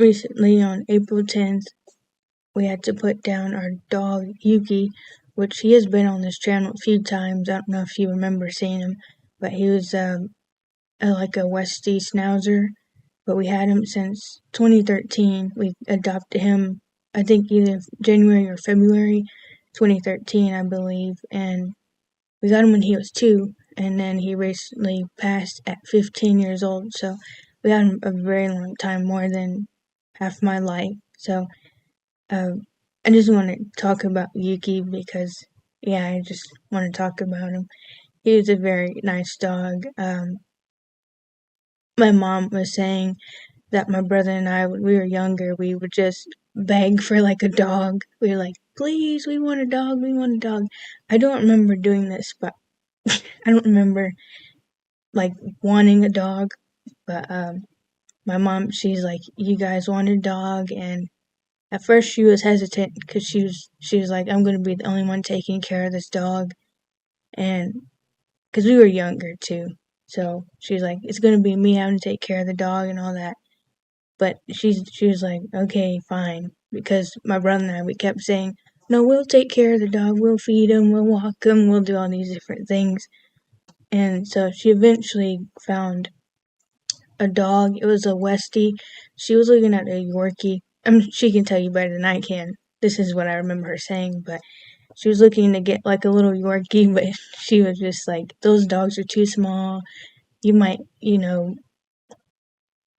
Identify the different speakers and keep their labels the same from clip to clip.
Speaker 1: recently on April 10th, we had to put down our dog, Yuki, which he has been on this channel a few times. I don't know if you remember seeing him, but he was like a Westie Schnauzer, but we had him since 2013. We adopted him, I think either January or February 2013, I believe, and we got him when he was 2, and then he recently passed at 15 years old, so we had him a very long time, more than half my life. So I just want to talk about Yuki because, yeah, I just want to talk about him. He was a very nice dog. My mom was saying that my brother and I, when we were younger, we would just beg for like a dog. We were like, please, we want a dog, we want a dog. I don't remember doing this, but I don't remember like wanting a dog. But my mom, she's like, you guys want a dog, and at first she was hesitant because she was like, I'm gonna be the only one taking care of this dog, and because we were younger too, so she's like, it's gonna be me having to take care of the dog and all that. But she was like, okay, fine, because my brother and I, we kept saying, no, we'll take care of the dog, we'll feed him, we'll walk him, we'll do all these different things. And so she eventually found a dog. It was a Westie. She was looking at a Yorkie. She can tell you better than I can. This is what I remember her saying, but she was looking to get like a little Yorkie, but she was just like, those dogs are too small. You might,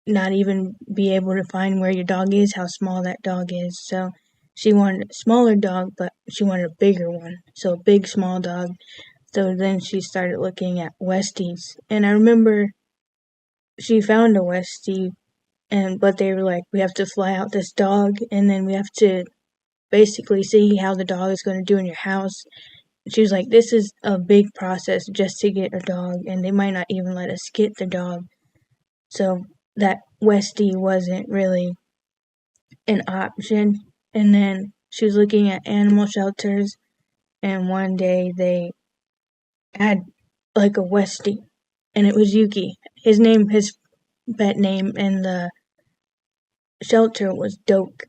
Speaker 1: not even be able to find where your dog is, how small that dog is. So she wanted a smaller dog, but she wanted a bigger one. So a big, small dog. So then she started looking at Westies. And I remember she found a Westie, but they were like, we have to fly out this dog, and then we have to basically see how the dog is going to do in your house. She was like, this is a big process just to get a dog, and they might not even let us get the dog. So that Westie wasn't really an option. And then she was looking at animal shelters, and one day they had like a Westie, and it was Yuki. His pet name in the shelter was Doke.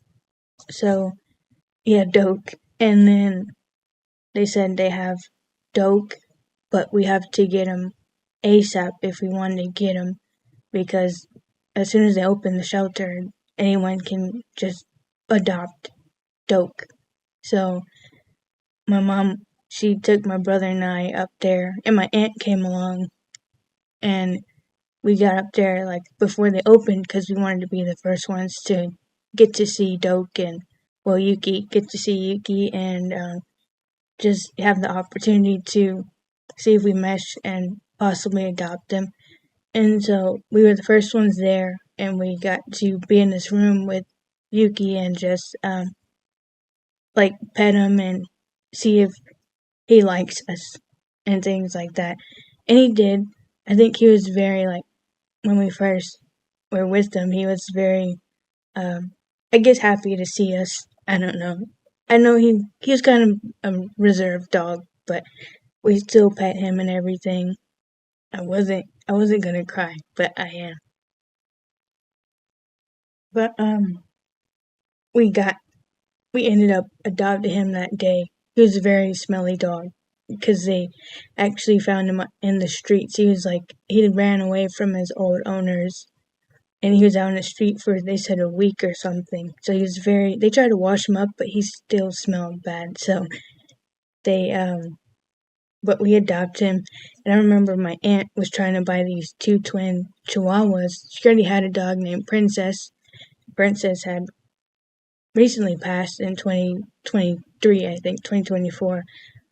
Speaker 1: So, yeah, Doke. And then they said they have Doke, but we have to get him ASAP if we wanted to get him, because as soon as they open the shelter, anyone can just adopt Doke. So my mom, she took my brother and I up there, and my aunt came along, and we got up there like before they opened because we wanted to be the first ones to get to see Doke and, well, Yuki, get to see Yuki, and just have the opportunity to see if we mesh and possibly adopt them. And so we were the first ones there, and we got to be in this room with Yuki and just like pet him and see if he likes us and things like that. And he did. I think he was very like, when we first were with him, he was very I guess happy to see us. I don't know. I know he was kind of a reserved dog, but we still pet him and everything. I wasn't gonna cry, but I am. But we ended up adopting him that day. He was a very smelly dog because they actually found him in the streets. He ran away from his old owners, and he was out in the street for, they said, a week or something. So they tried to wash him up, but he still smelled bad. So but we adopted him. And I remember my aunt was trying to buy these 2 twin chihuahuas. She already had a dog named Princess. Princess had recently passed in 2023, I think, 2024.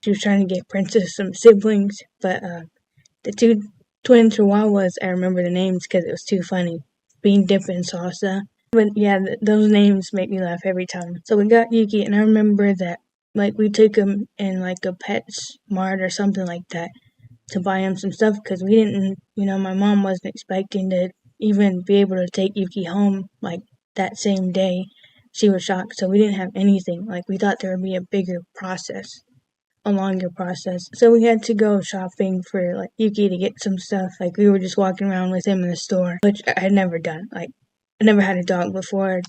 Speaker 1: She was trying to get Princess some siblings, but the 2 twin chihuahuas, I remember the names because it was too funny. Bean Dip and Salsa. But yeah, those names make me laugh every time. So we got Yuki, and I remember that like we took him in like a pet smart or something like that to buy him some stuff because we didn't, my mom wasn't expecting to even be able to take Yuki home like that same day. She was shocked, so we didn't have anything. Like we thought there would be a longer process. So we had to go shopping for like Yuki to get some stuff. Like we were just walking around with him in the store, which I had never done. Like I never had a dog before,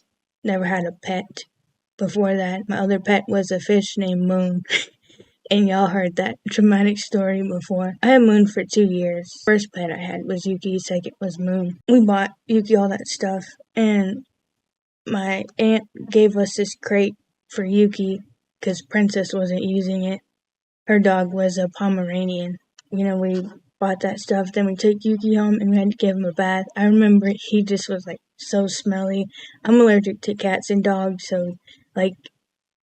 Speaker 1: never had a pet before that. My other pet was a fish named Moon. And y'all heard that traumatic story before. I had Moon for 2 years. First pet I had was Yuki, second was Moon. We bought Yuki all that stuff, and my aunt gave us this crate for Yuki because Princess wasn't using it. Her dog was a Pomeranian. We bought that stuff, then we took Yuki home and we had to give him a bath. I remember he just was like so smelly. I'm allergic to cats and dogs, so like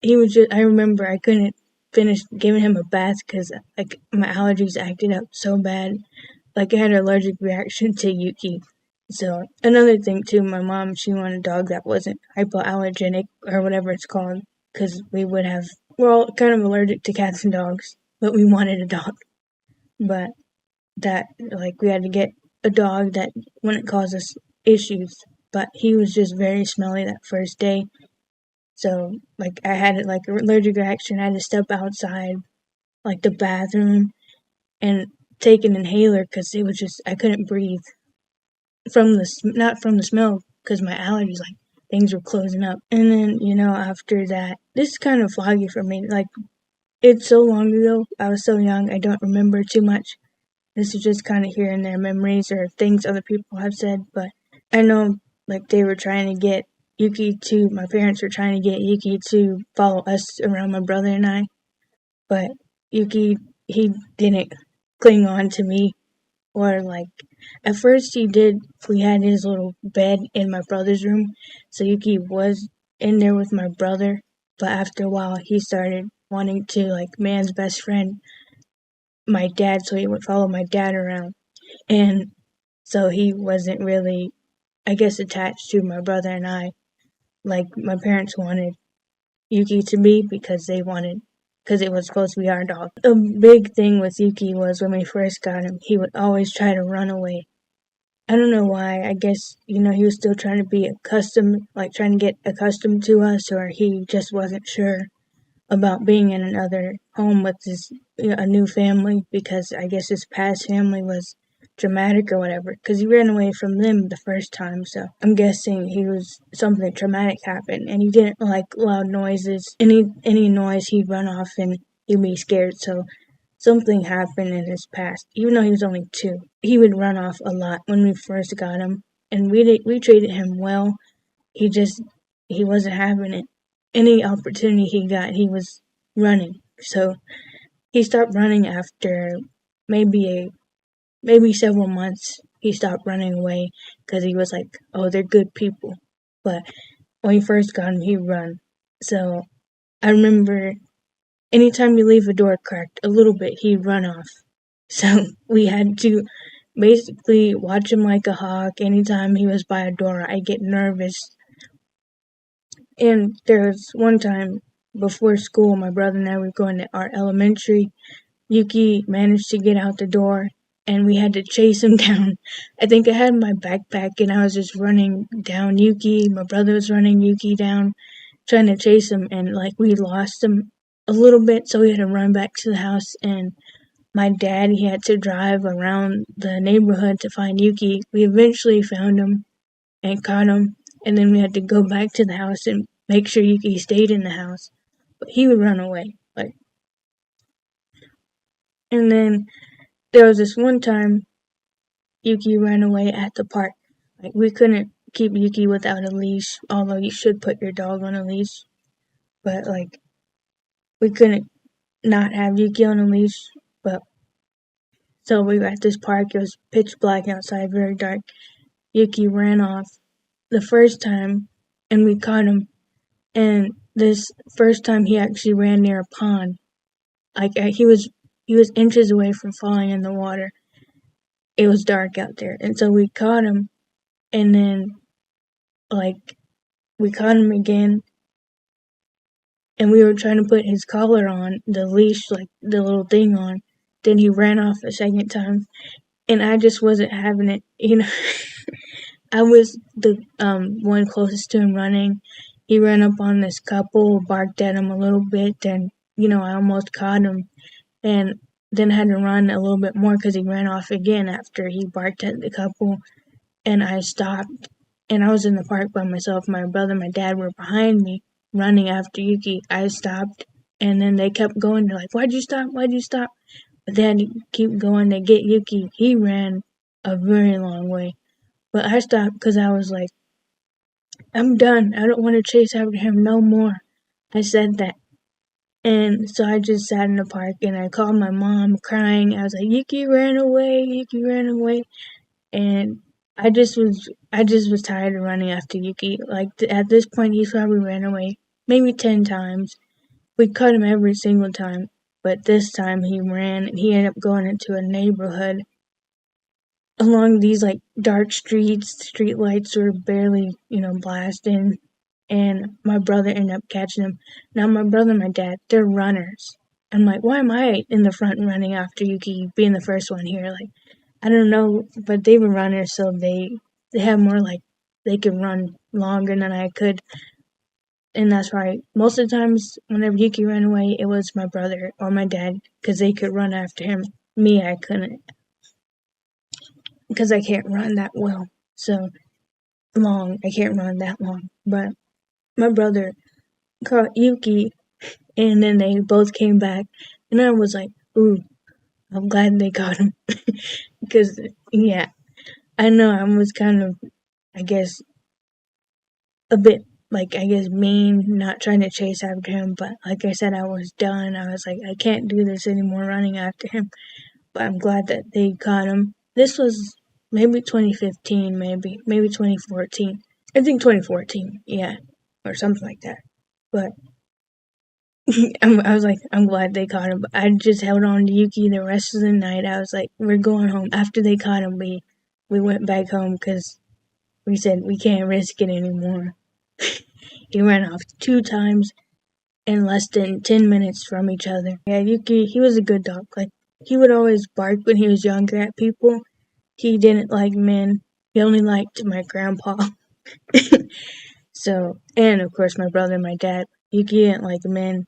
Speaker 1: he was just, I remember I couldn't finish giving him a bath because like my allergies acted up so bad. Like I had an allergic reaction to Yuki. So another thing too, my mom, she wanted a dog that wasn't hypoallergenic or whatever it's called, because we're all kind of allergic to cats and dogs, but we wanted a dog. But that, like, we had to get a dog that wouldn't cause us issues. But he was just very smelly that first day. So, like, I had like an allergic reaction. I had to step outside, like the bathroom, and take an inhaler because it was just, I couldn't breathe not from the smell, because my allergies, like, things were closing up. And then, after that, this is kind of foggy for me. Like, it's so long ago. I was so young. I don't remember too much. This is just kind of here and there memories or things other people have said. But I know, like, my parents were trying to get Yuki to follow us around, my brother and I. But Yuki, he didn't cling on to me. Or, like, at first he did. We had his little bed in my brother's room, so Yuki was in there with my brother. But after a while, he started wanting to, like, man's best friend, my dad, so he would follow my dad around. And so he wasn't really, I guess, attached to my brother and I, like my parents wanted Yuki to be, because it was supposed to be our dog. A big thing with Yuki was when we first got him, he would always try to run away. I don't know why. I guess, he was still trying to get accustomed to us, or he just wasn't sure about being in another home with a new family, because I guess his past family was traumatic or whatever, because he ran away from them the first time. So I'm guessing something traumatic happened, and he didn't like loud noises. Any noise, he'd run off and he'd be scared. So something happened in his past. Even though he was only 2, he would run off a lot when we first got him, and we treated him well. He wasn't having it. Any opportunity he got, he was running. So he stopped running after maybe several months. He stopped running away because he was like, oh, they're good people. But when we first got him, he'd run. So I remember anytime you leave a door cracked a little bit, he'd run off. So we had to basically watch him like a hawk. Anytime he was by a door, I'd get nervous. And there was one time before school, my brother and I were going to our elementary. Yuki managed to get out the door, and we had to chase him down. I think I had my backpack, and I was just running down Yuki. My brother was running Yuki down, trying to chase him, and like we lost him a little bit, so we had to run back to the house. And my dad, he had to drive around the neighborhood to find Yuki. We eventually found him and caught him, and then we had to go back to the house and make sure Yuki stayed in the house. But he would run away, like. And then there was this one time Yuki ran away at the park. Like, we couldn't keep Yuki without a leash, although you should put your dog on a leash. But, like, we couldn't not have Yuki on a leash. But so we were at this park. It was pitch black outside, very dark. Yuki ran off the first time, and we caught him. And this first time, he actually ran near a pond. Like, he was inches away from falling in the water. It was dark out there, and so we caught him. And then, like, we caught him again, and we were trying to put his collar on, the leash, like the little thing on. Then he ran off a second time, and I just wasn't having it. I was the one closest to him running. He ran up on this couple, barked at him a little bit, and I almost caught him, and then had to run a little bit more because he ran off again after he barked at the couple, and I stopped. and I was in the park by myself. My brother and my dad were behind me, running after Yuki. I stopped, and then they kept going. They're like, "Why'd you stop? Why'd you stop?" But they had to keep going to get Yuki. He ran a very long way. But I stopped because I was like, I'm done. I don't want to chase after him no more. I said that. And so I just sat in the park and I called my mom crying. I was like, Yuki ran away, Yuki ran away. And I just was tired of running after Yuki. Like at this point he's probably ran away maybe 10 times. We caught him every single time. But this time he ran and he ended up going into a neighborhood along these like dark street lights were barely, blasting, and my brother ended up catching him. Now my brother and my dad, they're runners. I'm like, why am I in the front running after Yuki being the first one here? Like, I don't know, but they were runners, so they have more like they could run longer than I could, and that's why most of the times whenever Yuki ran away, it was my brother or my dad because they could run after him. Me, I couldn't because I can't run that well. So long, I can't run that long. But my brother caught Yuki, and then they both came back, and I was like, ooh, I'm glad they caught him. Because, yeah, I know I was kind of, I guess, a bit, like, I guess, mean, not trying to chase after him, but like I said, I was done. I was like, I can't do this anymore running after him. But I'm glad that they caught him. This was maybe 2015, maybe 2014. I think 2014, yeah, or something like that. But I was like, I'm glad they caught him. But I just held on to Yuki the rest of the night. I was like, we're going home. After they caught him, we went back home because we said we can't risk it anymore. He ran off 2 times in less than 10 minutes from each other. Yeah, Yuki, he was a good dog. Like, he would always bark when he was younger at people. He didn't like men. He only liked my grandpa. So, and of course my brother and my dad. Yuki didn't like men.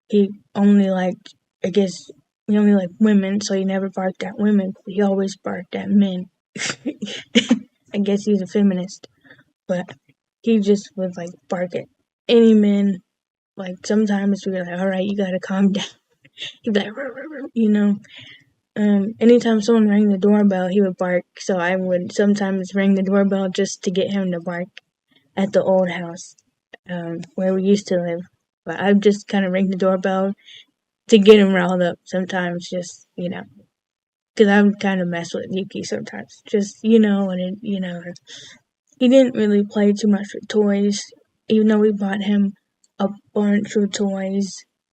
Speaker 1: He only liked, I guess, he only liked women, so he never barked at women. He always barked at men. I guess he's a feminist, but he just would like bark at any men. Like sometimes we were like, all right, you gotta calm down. He'd be like, "Rrr, rrr, rrr," you know. Anytime someone rang the doorbell, he would bark. So I would sometimes ring the doorbell just to get him to bark at the old house, where we used to live. But I'd just kind of ring the doorbell to get him riled up sometimes, just, because I would kind of mess with Yuki sometimes. Just, he didn't really play too much with toys, even though we bought him a bunch of toys.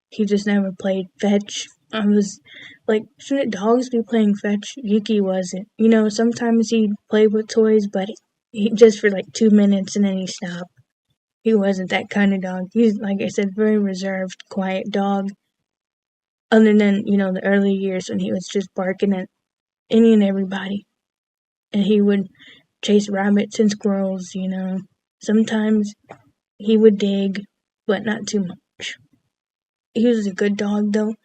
Speaker 1: He just never played fetch. I was like, shouldn't dogs be playing fetch? Yuki wasn't. Sometimes he'd play with toys, but he just for like 2 minutes and then he stopped. He wasn't that kind of dog. He's, like I said, very reserved, quiet dog. Other than, the early years when he was just barking at any and everybody. And he would chase rabbits and squirrels, Sometimes he would dig, but not too much. He was a good dog, though,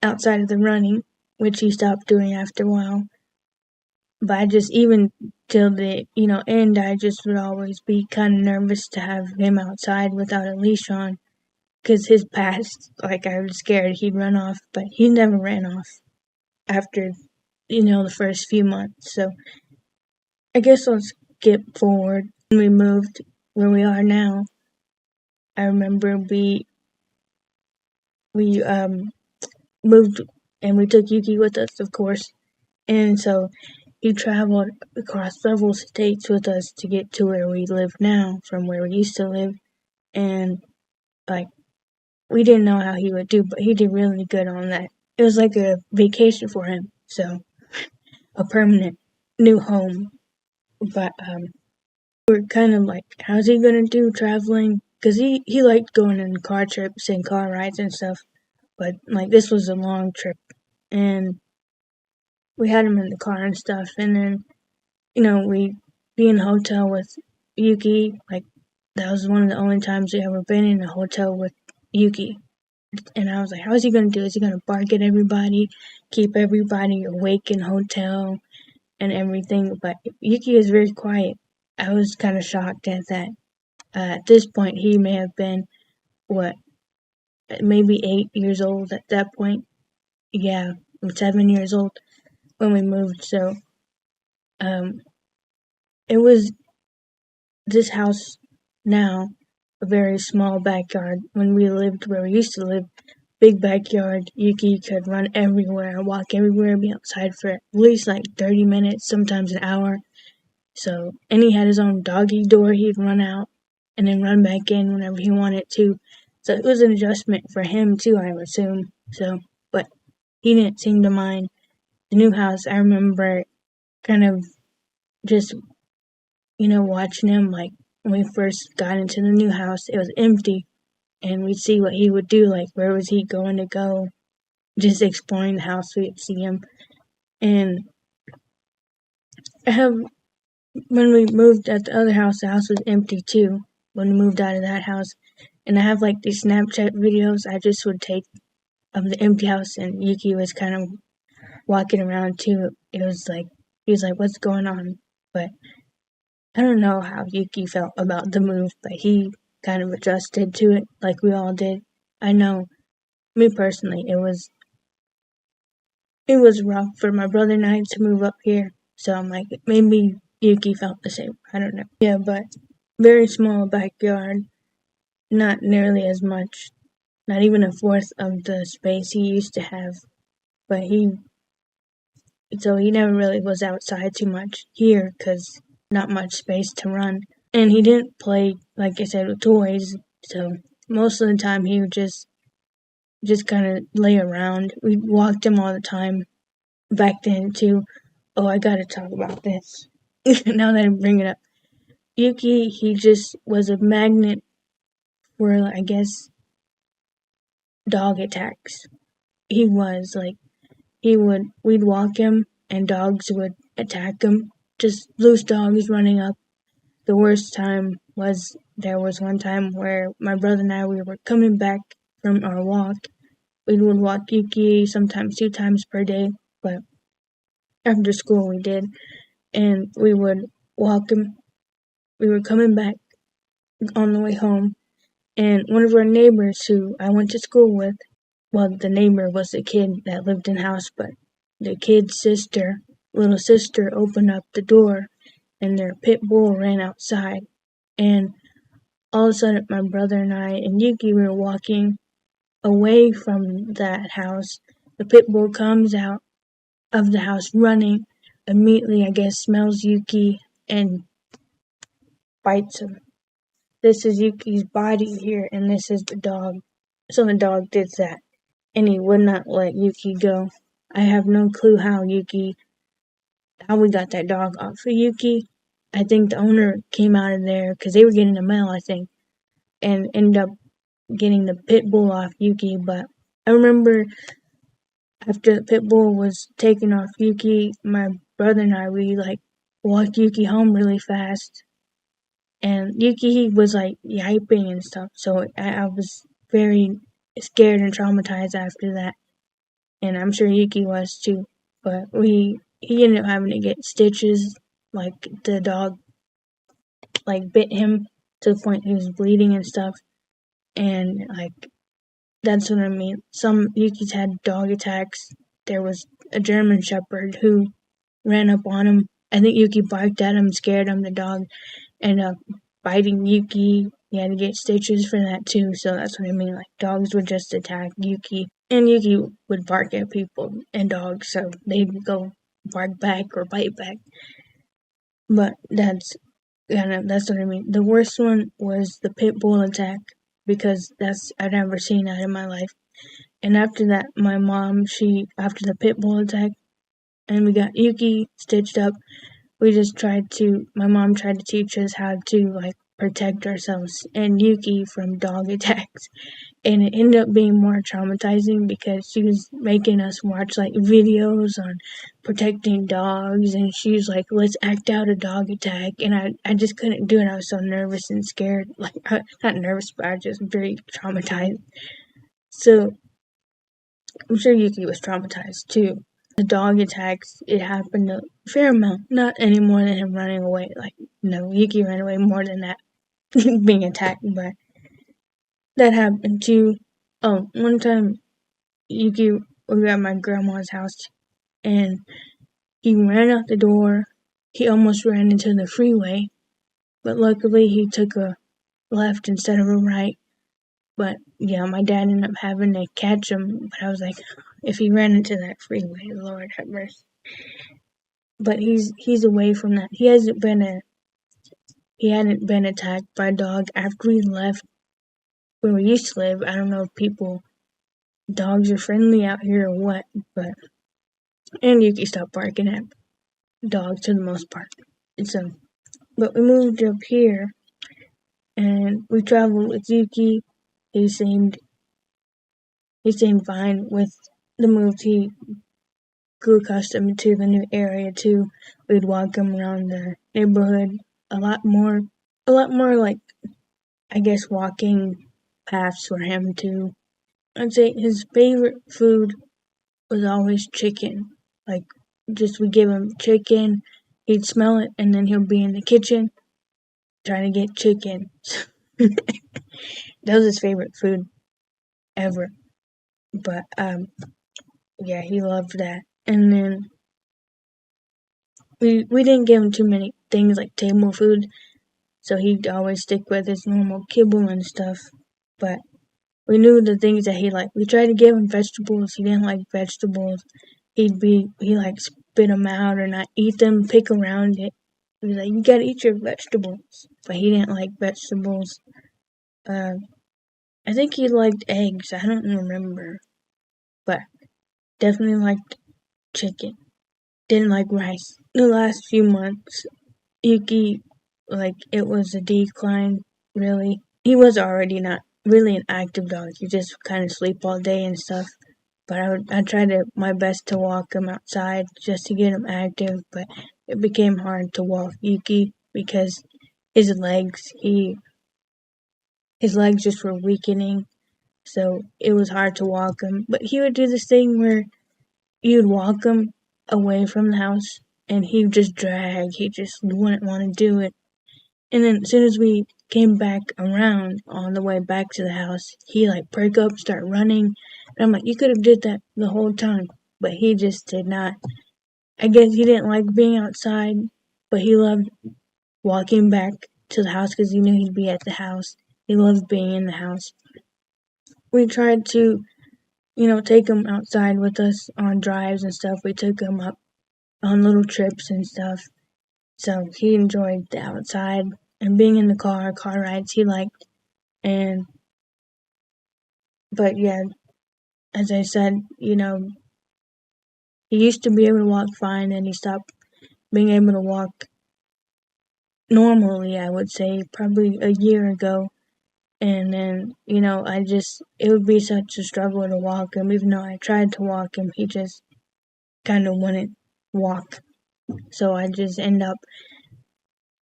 Speaker 1: outside of the running, which he stopped doing after a while. But I just, even till the, end, I just would always be kind of nervous to have him outside without a leash on. Because his past, like, I was scared he'd run off, but he never ran off after, the first few months. So I guess I'll skip forward. When we moved where we are now, I remember we moved and we took Yuki with us, of course. And so he traveled across several states with us to get to where we live now from where we used to live. And, like, we didn't know how he would do, but he did really good on that. It was like a vacation for him, so a permanent new home. But we're kind of like, how's he gonna do traveling? Because he liked going on car trips and car rides and stuff. But, like, this was a long trip. And we had him in the car and stuff. And then, we'd be in a hotel with Yuki. Like, that was one of the only times we ever been in a hotel with Yuki. And I was like, how is he going to do? Is he going to bark at everybody, keep everybody awake in hotel and everything? But Yuki is very quiet. I was kind of shocked at that. At this point, he may have been, what, maybe 8 years old at that point. Yeah, 7 years old when we moved. So, um, it was this house now, a very small backyard. When we lived where we used to live, big backyard, Yuki could run everywhere, walk everywhere, be outside for at least like 30 minutes, sometimes an hour. So, and he had his own doggy door. He'd run out and then run back in whenever he wanted to. So it was an adjustment for him too, I would assume. So, but he didn't seem to mind. The new house, I remember kind of just, watching him like when we first got into the new house, it was empty. And we'd see what he would do, like where was he going to go, just exploring the house, we'd see him. And I have when we moved at the other house, the house was empty too. When we moved out of that house, and I have like these Snapchat videos I just would take of the empty house, and Yuki was kind of walking around too. It was like he was like, "What's going on?" But I don't know how Yuki felt about the move, but he kind of adjusted to it like we all did. I know, me personally, it was rough for my brother and I to move up here. So I'm like, maybe Yuki felt the same. I don't know. Yeah, but very small backyard, not nearly as much, not even a fourth of the space he used to have. But he never really was outside too much here because not much space to run. And he didn't play, like I said, with toys. So most of the time he would just kind of lay around. We walked him all the time back then too. Oh, I gotta talk about this. Now that I bring it up. Yuki, he just was a magnet for, I guess, dog attacks. He was like, we'd walk him and dogs would attack him. Just loose dogs running up. The worst time was, there was one time where my brother and I, we were coming back from our walk. We would walk Yuki sometimes 2 times per day, but after school we did. And we would walk him. We were coming back on the way home, and one of our neighbors who I went to school with, well, the neighbor was the kid that lived in the house, but the kid's little sister, opened up the door, and their pit bull ran outside. And all of a sudden, my brother and I and Yuki were walking away from that house. The pit bull comes out of the house running, immediately, I guess, smells Yuki and bites him. This is Yuki's body here, and this is the dog. So the dog did that, and he would not let Yuki go. I have no clue how we got that dog off of Yuki. I think the owner came out of there because they were getting the mail, I think, and ended up getting the pit bull off Yuki. But I remember after the pit bull was taken off Yuki, my brother and I, we walked Yuki home really fast. And Yuki was like yiping and stuff, so I was very scared and traumatized after that. And I'm sure Yuki was too. But he ended up having to get stitches, like the dog bit him to the point he was bleeding and stuff. And that's what I mean. Some Yuki's had dog attacks. There was a German Shepherd who ran up on him. I think Yuki barked at him, scared him. The dog ended up biting Yuki. He had to get stitches for that too. So that's what I mean. Dogs would just attack Yuki, and Yuki would bark at people and dogs, so they'd go bark back or bite back. But that's what I mean. The worst one was the pit bull attack, because I'd never seen that in my life. And after that, my mom, after the pit bull attack, and we got Yuki stitched up, my mom tried to teach us how to protect ourselves and Yuki from dog attacks. And it ended up being more traumatizing because she was making us watch videos on protecting dogs, and she was like, let's act out a dog attack. And I just couldn't do it. I was so nervous and scared. Not nervous, but I was just very traumatized. So I'm sure Yuki was traumatized too. the dog attacks, it happened a fair amount. Not any more than him running away. Like, no, Yuki ran away more than that being attacked, but that happened too. Oh, one time Yuki was at my grandma's house and he ran out the door. He almost ran into the freeway, but luckily he took a left instead of a right. But yeah, my dad ended up having to catch him. But I was like, if he ran into that freeway, Lord have mercy. But he's away from that. He hadn't been attacked by a dog after we left where we used to live. I don't know if dogs are friendly out here or what, but and Yuki stopped barking at dogs for the most part. So, but we moved up here and we traveled with Yuki. He seemed fine with the move. He grew accustomed to the new area too. We'd walk him around the neighborhood a lot more like, I guess, walking paths for him too. I'd say his favorite food was always chicken. Like, just we give him chicken, he'd smell it, and then he'll be in the kitchen trying to get chicken. That was his favorite food ever. But yeah, he loved that. And then we didn't give him too many things like table food, so he'd always stick with his normal kibble and stuff. But we knew the things that he liked. We tried to give him vegetables. He didn't like vegetables. He like spit them out or not eat them, pick around it. He was like, you gotta eat your vegetables. But he didn't like vegetables. I think he liked eggs. I don't remember. But definitely liked chicken. Didn't like rice. The last few months, Yuki, like, it was a decline, really. He was already not really an active dog. He just kind of sleep all day and stuff. But I tried my best to walk him outside just to get him active. But it became hard to walk Yuki because his legs just were weakening. So it was hard to walk him. But he would do this thing where you'd walk him away from the house and he'd just drag. He just wouldn't want to do it. And then as soon as we came back around on the way back to the house, he like perk up, start running. And I'm like, you could have did that the whole time. But he just did not. I guess he didn't like being outside, but he loved walking back to the house because he knew he'd be at the house. He loved being in the house. We tried to, take him outside with us on drives and stuff. We took him up on little trips and stuff. So he enjoyed the outside and being in the car rides he liked. But yeah, as I said, he used to be able to walk fine and he stopped being able to walk normally, I would say, probably a year ago. And then, it would be such a struggle to walk him. Even though I tried to walk him, he just kind of wouldn't walk. So I just end up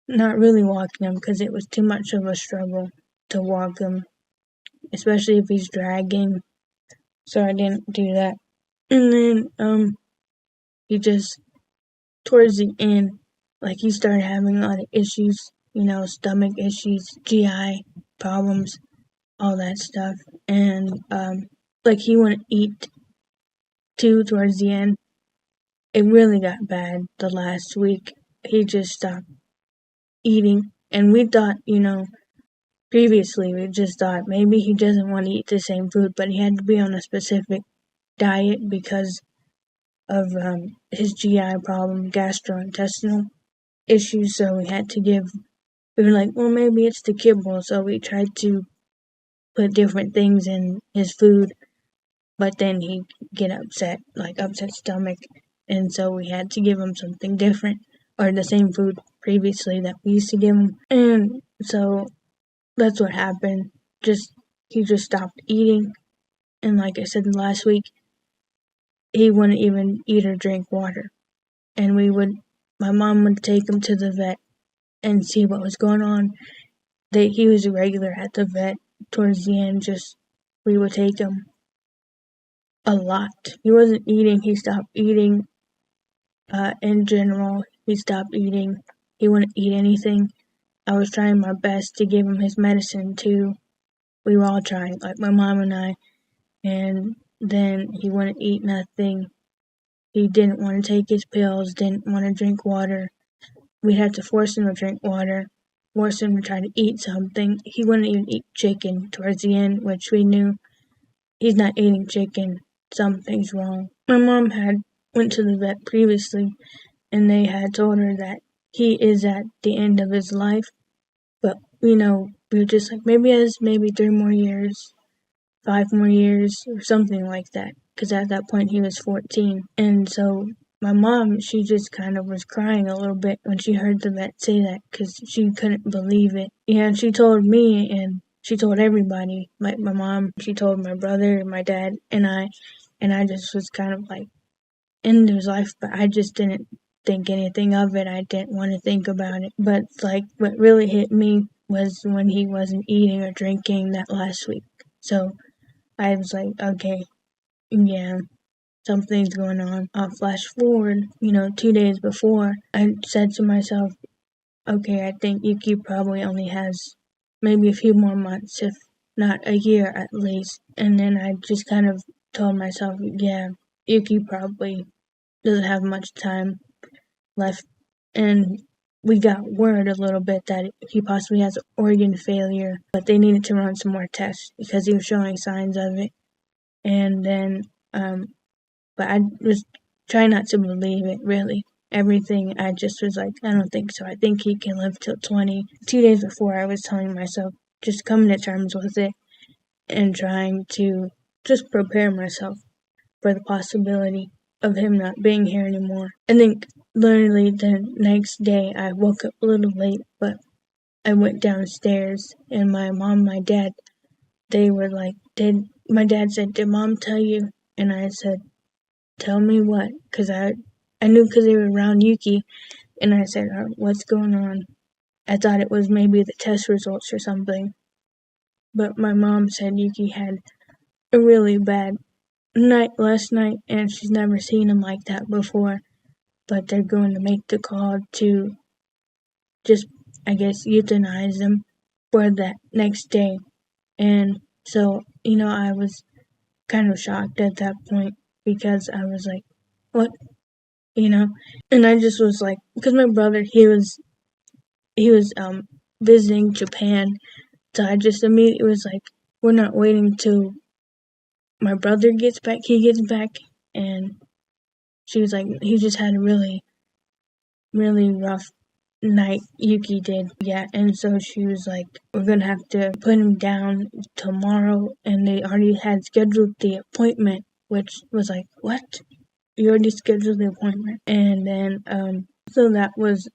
Speaker 1: not really walking him because it was too much of a struggle to walk him, especially if he's dragging. So I didn't do that. And then, he just, towards the end, like, he started having a lot of issues, stomach issues, GI problems, all that stuff. And, like, he wouldn't eat too towards the end. It really got bad the last week. He just stopped eating. And we thought, previously we just thought maybe he doesn't want to eat the same food, but he had to be on a specific diet because of his GI problem, gastrointestinal issues. So we were like, well, maybe it's the kibble. So we tried to put different things in his food, but then he'd get upset stomach. And so we had to give him something different, or the same food previously that we used to give him. And so that's what happened. He just stopped eating. And like I said last week, he wouldn't even eat or drink water. And my mom would take him to the vet and see what was going on. He was a regular at the vet towards the end, we would take him a lot. He wasn't eating. He stopped eating. In general, he stopped eating. He wouldn't eat anything. I was trying my best to give him his medicine too. We were all trying, like my mom and I. And then he wouldn't eat nothing. He didn't want to take his pills, didn't want to drink water. We had to force him to drink water, force him to try to eat something. He wouldn't even eat chicken towards the end, which we knew he's not eating chicken. Something's wrong. My mom had went to the vet previously, and they had told her that he is at the end of his life. But, we were just like, maybe he has maybe 3 more years, 5 more years, or something like that. Because at that point he was 14. And so my mom, she just kind of was crying a little bit when she heard the vet say that because she couldn't believe it. Yeah, and she told me and she told everybody, my mom, she told my brother, my dad, and I just was kind of like, end his life, but I just didn't think anything of it. I didn't want to think about it. But like what really hit me was when he wasn't eating or drinking that last week. So I was like, okay, yeah, something's going on. I'll flash forward, 2 days before, I said to myself, okay, I think Yuki probably only has maybe a few more months, if not a year at least. And then I just kind of told myself, yeah, Yuki probably doesn't have much time left. And we got word a little bit that he possibly has organ failure, but they needed to run some more tests because he was showing signs of it. And then, but I was trying not to believe it, really. Everything, I just was like, I don't think so. I think he can live till 20. 2 days before, I was telling myself, just coming to terms with it and trying to just prepare myself for the possibility of him not being here anymore. I think literally the next day I woke up a little late, but I went downstairs and my mom, my dad, they were like, my dad said, did mom tell you? And I said, tell me what? Because I knew because they were around Yuki, and I said, what's going on? I thought it was maybe the test results or something. But my mom said Yuki had a really bad night last night, and she's never seen him like that before. But they're going to make the call to just, I guess, euthanize him for that next day. And so, I was kind of shocked at that point because I was like, what? And I just was like, because my brother, he was visiting Japan, so I just immediately was like, we're not waiting till my brother gets back, he gets back. And she was like, he just had a really, really rough night, Yuki did. Yeah, and so she was like, we're gonna have to put him down tomorrow, and they already had scheduled the appointment, which was like, what? You already scheduled the appointment? And then, so that was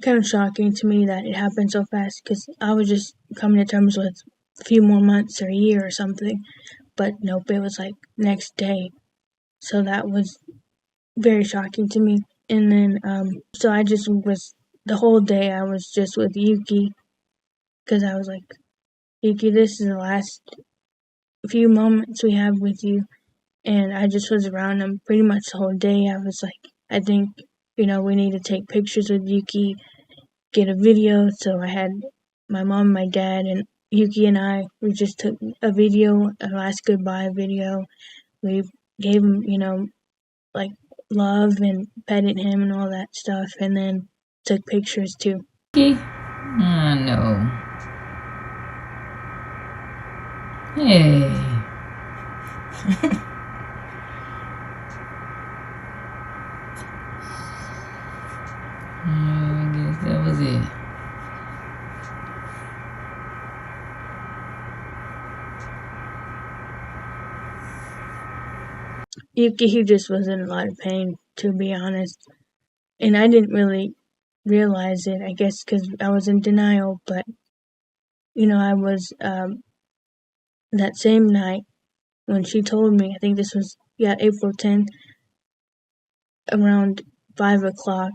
Speaker 1: kind of shocking to me that it happened so fast, because I was just coming to terms with a few more months or a year or something, but nope, it was like next day. So that was very shocking to me. And then, so I just was, the whole day I was just with Yuki, because I was like, Yuki, this is the last few moments we have with you. And I just was around him pretty much the whole day. I was like, I think, we need to take pictures with Yuki, get a video. So I had my mom, my dad, and Yuki and we just took a video, a last goodbye video. We gave him, like love and petted him and all that stuff, and then took pictures too.
Speaker 2: No. Hey. I guess that was it.
Speaker 1: Yuki, he just was in a lot of pain, to be honest. And I didn't really realize it, I guess, because I was in denial. But, I was, that same night when she told me, I think this was, April 10th, around 5 o'clock,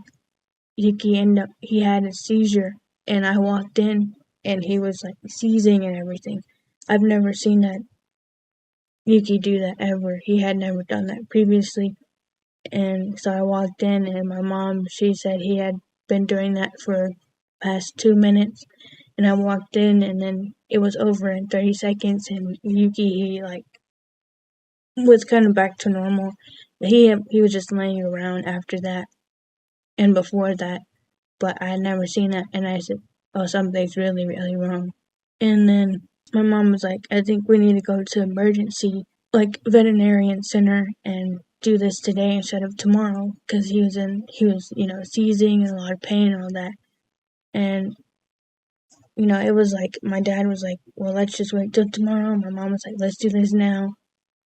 Speaker 1: Yuki he had a seizure. And I walked in, and he was, like, seizing and everything. I've never seen that, Yuki do that ever. He had never done that previously. And so I walked in, and my mom, she said he had been doing that for past 2 minutes. And I walked in, and then it was over in 30 seconds, and Yuki, he was kind of back to normal. He was just laying around after that and before that, but I had never seen that, and I said, "Oh, something's really, really wrong." And then my mom was like, "I think we need to go to emergency, like veterinarian center, and do this today instead of tomorrow, because he was seizing and a lot of pain and all that." And it was like my dad was like, "Well, let's just wait till tomorrow." My mom was like, "Let's do this now."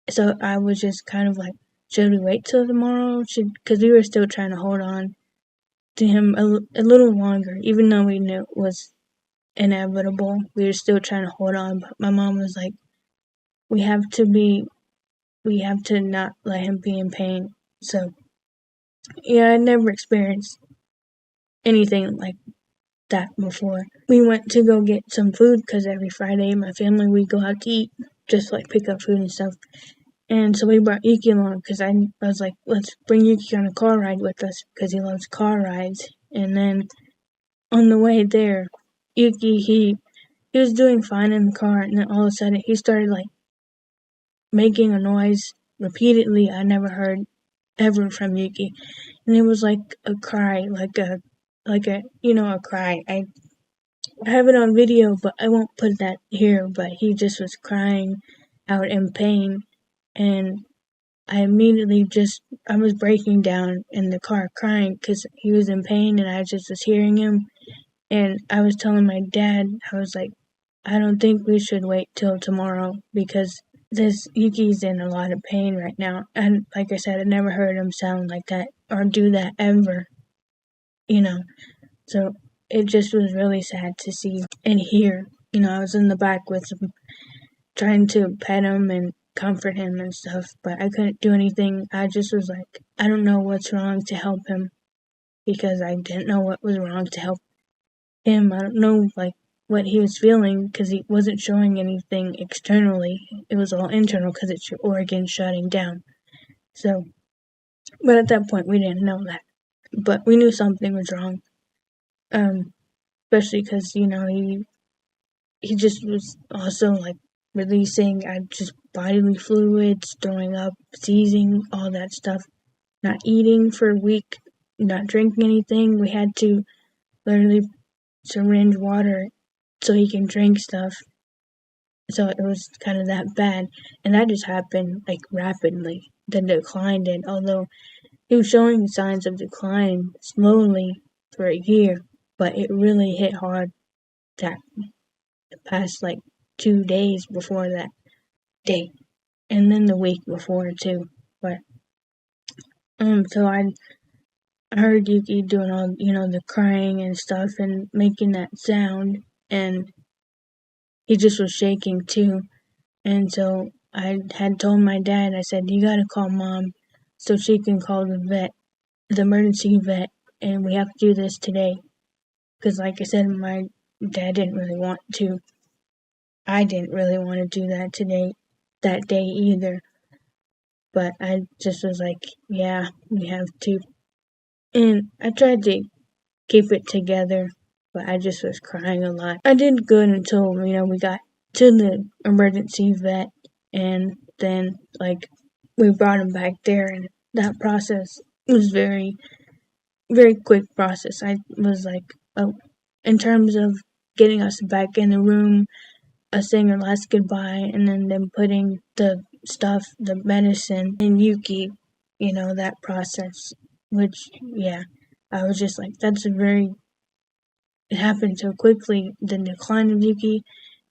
Speaker 1: So I was just kind of like, should we wait till tomorrow? Because we were still trying to hold on to him a little longer, even though we knew it was inevitable. We were still trying to hold on, but my mom was like, we have to not let him be in pain. So, yeah, I never experienced anything like that before. We went to go get some food because every Friday, my family, we go out to eat, just like pick up food and stuff. And so we brought Yuki along because I was like, let's bring Yuki on a car ride with us because he loves car rides. And then on the way there, Yuki, he was doing fine in the car, and then all of a sudden he started like making a noise repeatedly I never heard ever from Yuki. And it was like a cry, a cry. I have it on video, but I won't put that here, but he just was crying out in pain, and I was breaking down in the car crying because he was in pain and I just was hearing him. And I was telling my dad, I was like, I don't think we should wait till tomorrow because this Yuki's in a lot of pain right now. And like I said, I never heard him sound like that or do that ever, you know. So it just was really sad to see and hear. I was in the back with him, trying to pet him and comfort him and stuff, but I couldn't do anything. I just was like, I don't know what's wrong to help him because I didn't know what was wrong to help him. I don't know what he was feeling because he wasn't showing anything externally. It was all internal because it's your organs shutting down. So, but at that point we didn't know that, but we knew something was wrong. Especially because he just was also like releasing just bodily fluids, throwing up, seizing, all that stuff. Not eating for a week, not drinking anything. We had to literally syringe water so he can drink stuff. So it was kind of that bad. And that just happened like rapidly. The decline did, although he was showing signs of decline slowly for a year, but it really hit hard that the past 2 days before that date. And then the week before too. But so I heard Yuki doing all the crying and stuff and making that sound, and he just was shaking too. And so I had told my dad, I said, you gotta call mom so she can call the emergency vet, and we have to do this today. Because like I said, my dad didn't really want to. I didn't really want to do that that day either. But I just was like, yeah, we have to. And I tried to keep it together, but I just was crying a lot. I did good until, we got to the emergency vet, and then, we brought him back there, and that process was very, very quick process. I was like, in terms of getting us back in the room, us saying our last goodbye, and then them putting the stuff, the medicine, in Yuki, that process, which, yeah, I was just like, it happened so quickly, the decline of Yuki,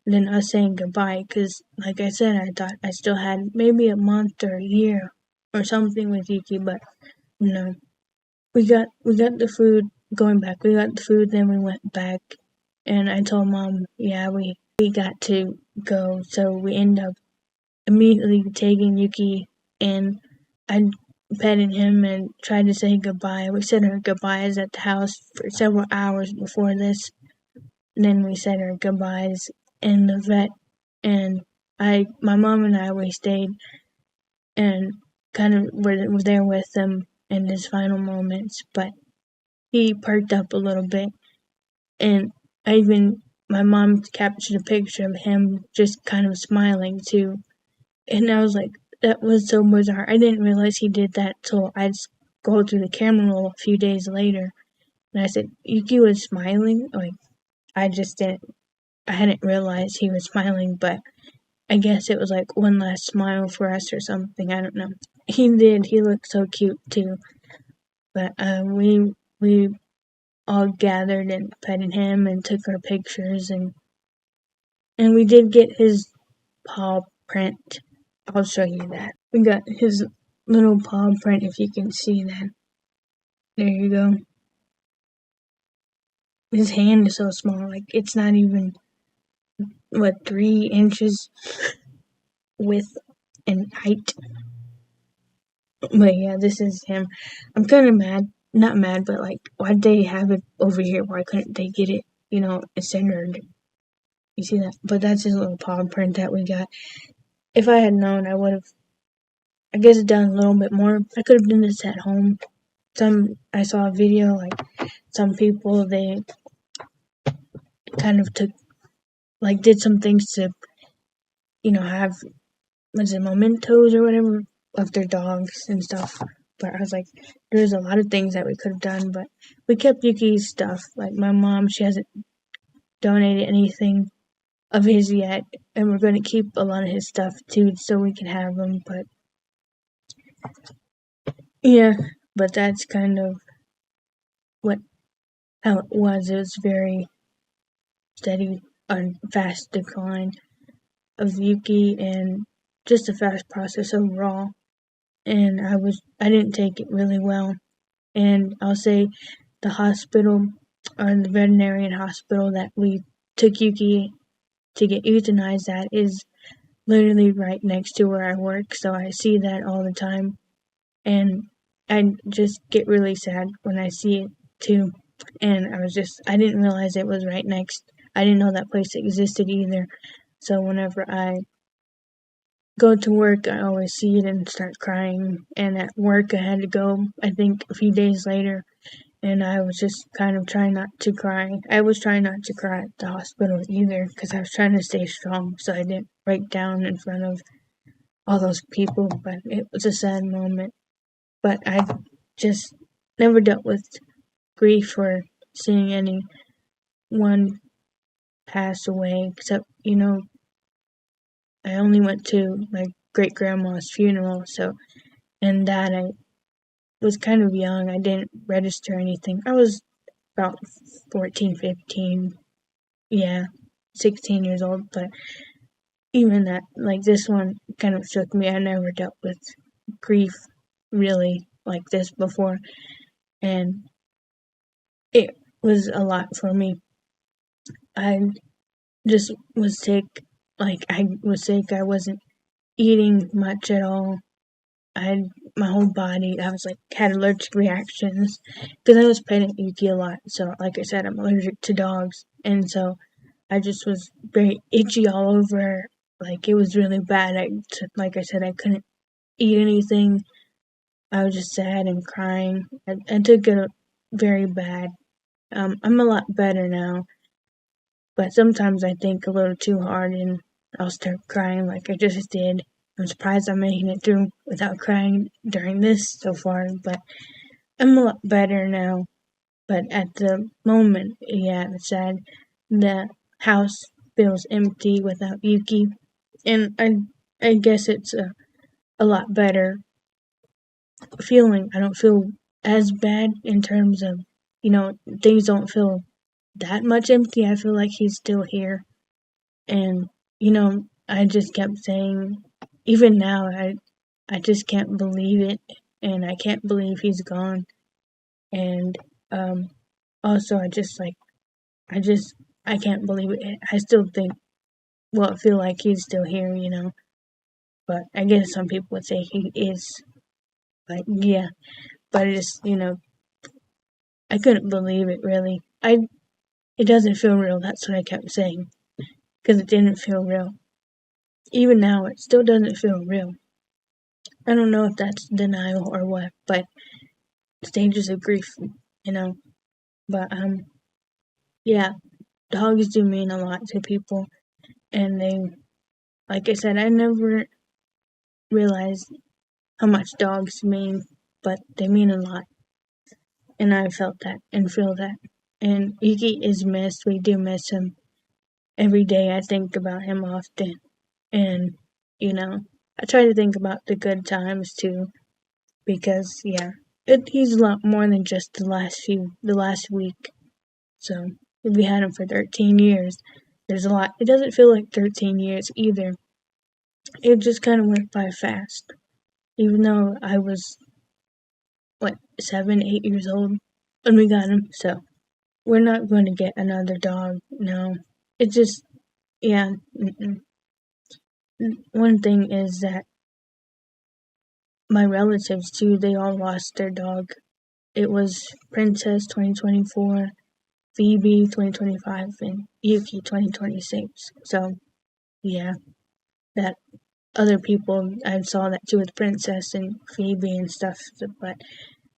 Speaker 1: and then us saying goodbye, because, like I said, I thought I still had maybe a month or a year or something with Yuki, but, we got the food, going back, we got the food, then we went back, and I told mom, yeah, we got to go, so we ended up immediately taking Yuki, and I petted him and tried to say goodbye. We said our goodbyes at the house for several hours before this. And then we said our goodbyes in the vet, and my mom and I always stayed and kind of were there with him in his final moments, but he perked up a little bit, and my mom captured a picture of him just kind of smiling too, and I was like, that was so bizarre. I didn't realize he did that till I scrolled through the camera roll a few days later, and I said, Yuki was smiling? Like, I hadn't realized he was smiling, but I guess it was like one last smile for us or something. I don't know. He did. He looked so cute too. But we all gathered and petted him and took our pictures, and we did get his paw print. I'll show you that. We got his little paw print if you can see that. There you go. His hand is so small, like it's not even 3 inches width and height. But yeah, this is him. I'm kind of mad. Not mad, but like, why'd they have it over here? Why couldn't they get it, centered? You see that? But that's his little paw print that we got. If I had known, I would have, I guess, done a little bit more. I could have done this at home. I saw a video, like, some people, they kind of did some things to, have, mementos or whatever of their dogs and stuff. But I was like, there's a lot of things that we could have done, but we kept Yuki's stuff. Like, my mom, she hasn't donated anything of his yet, and we're going to keep a lot of his stuff too, so we can have him. But yeah, but that's kind of how it was. It was very steady and fast decline of Yuki, and just a fast process overall. And I didn't take it really well. And I'll say the hospital, or the veterinarian hospital that we took Yuki to get euthanized at, is literally right next to where I work, so I see that all the time, and I just get really sad when I see it too. And I didn't realize it was right next. I didn't know that place existed either. So whenever I go to work, I always see it and start crying. And at work, I had to go, I think, a few days later, and I was just kind of trying not to cry. I was trying not to cry at the hospital either, because I was trying to stay strong so I didn't break down in front of all those people. But it was a sad moment. But I just never dealt with grief or seeing anyone pass away, except, I only went to my great grandma's funeral, so, and that I was kind of young. I didn't register anything. I was about 14, 15, yeah, 16 years old, but even that, like, this one kind of shook me. I never dealt with grief really like this before, and it was a lot for me. I just was sick. Like, I was sick. I wasn't eating much at all. I had my whole body. I was like, had allergic reactions because I was petting Yuki a lot. So, like I said, I'm allergic to dogs. And so I just was very itchy all over. Like, it was really bad. Like I said, I couldn't eat anything. I was just sad and crying. I took it very bad. I'm a lot better now, but sometimes I think a little too hard and I'll start crying like I just did. I'm surprised I'm making it through without crying during this so far, but I'm a lot better now. But at the moment, yeah, it's sad. The house feels empty without Yuki, and I guess it's a lot better feeling. I don't feel as bad in terms of, things don't feel that much empty. I feel like he's still here. And, I just kept saying, even now, I just can't believe it. And I can't believe he's gone. And, also, I can't believe it. I still think, I feel like he's still here, But I guess some people would say he is. But yeah, but I couldn't believe it really. It doesn't feel real. That's what I kept saying because it didn't feel real. even now, it still doesn't feel real. I don't know if that's denial or what, but stages of grief, you know. But yeah, dogs do mean a lot to people, and they, like I said, I never realized how much dogs mean, but they mean a lot, and I felt that and feel that. And Yuki is missed. We do miss him every day. I think about him often, and you know, I try to think about the good times too, because yeah, he's a lot more than just the last week. So we had him for 13 years. There's a lot. It doesn't feel like 13 years either. It just kind of went by fast. Even though I was, what, 7, 8 years old when we got him. So we're not going to get another dog. No. It just, yeah. Mm-mm. One thing is that my relatives too, they all lost their dog. It was Princess 2024, Phoebe 2025, and Yuki 2026. So, yeah, that other people, I saw that too with Princess and Phoebe and stuff, but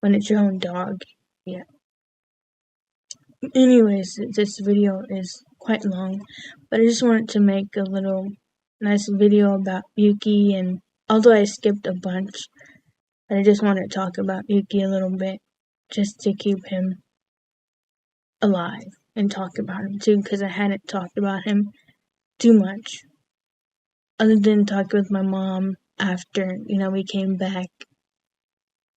Speaker 1: when it's your own dog, yeah. Anyways, this video is quite long, but I just wanted to make a little nice video about Yuki, and although I skipped a bunch, I just wanted to talk about Yuki a little bit, just to keep him alive and talk about him too, because I hadn't talked about him too much, other than talking with my mom after, we came back.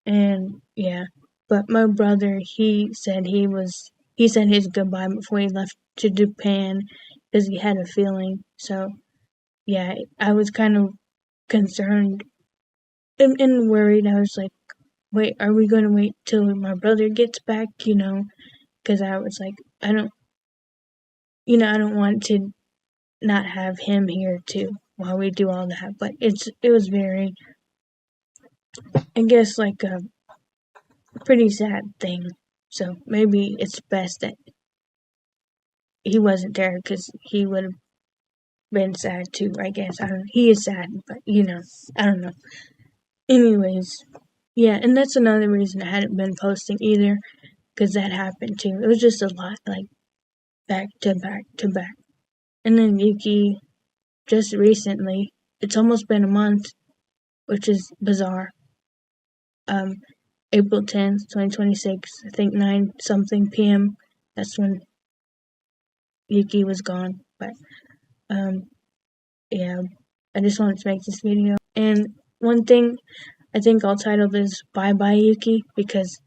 Speaker 1: And yeah, but my brother, he said his goodbye before he left to Japan because he had a feeling. So yeah, I was kind of concerned and worried. I was like, wait, are we going to wait till my brother gets back? Because I was like, I don't want to not have him here too while we do all that. But it was very, I guess, like a pretty sad thing. So maybe it's best that he wasn't there because he would have been sad too, I guess. I don't. He is sad, but I don't know. Anyways, yeah, and that's another reason I hadn't been posting either, because that happened too. It was just a lot, like back to back to back. And then Yuki, just recently, it's almost been a month, which is bizarre. Um, April 10th, 2026, I think 9 something p.m. That's when Yuki was gone. But yeah, I just wanted to make this video. And one thing, I think I'll title this Bye Bye Yuki, because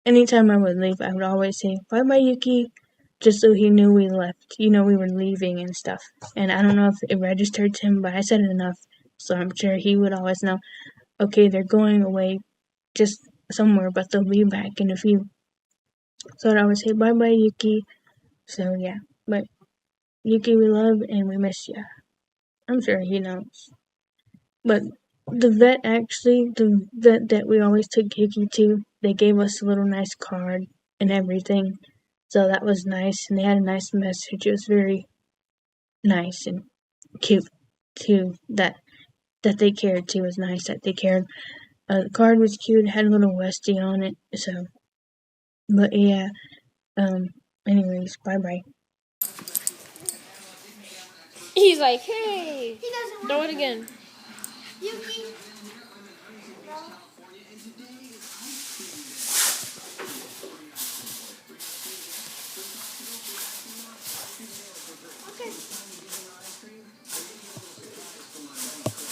Speaker 1: anytime I would leave, I would always say Bye Bye Yuki, just so he knew we left. We were leaving and stuff. And I don't know if it registered to him, but I said it enough, so I'm sure he would always know, okay, they're going away just somewhere, but they'll be back in a few. So I'd always say Bye Bye Yuki. So yeah, but Yuki, we love and we miss you. I'm sure he knows. But the vet that we always took Yuki to, they gave us a little nice card and everything. So that was nice, and they had a nice message. It was very nice and cute too. That they cared too. It was nice that they cared. The card was cute. It had a little Westie on it. So, but yeah. Anyways, bye bye.
Speaker 3: He's like, hey, throw it again. Yuki. Okay.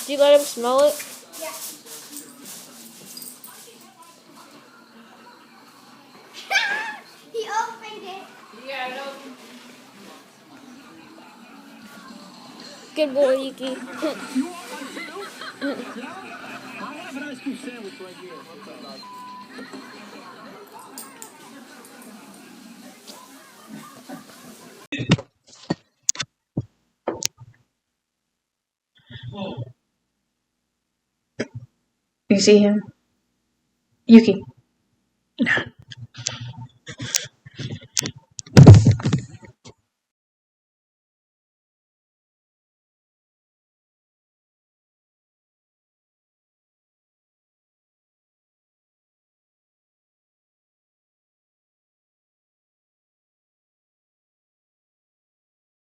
Speaker 3: Do you let him smell it? Yeah. He opened it. Yeah, I know. Good boy, Yuki.
Speaker 4: You want one too? Yeah? I'll have an ice cream sandwich right here.
Speaker 1: You see him? Yuki.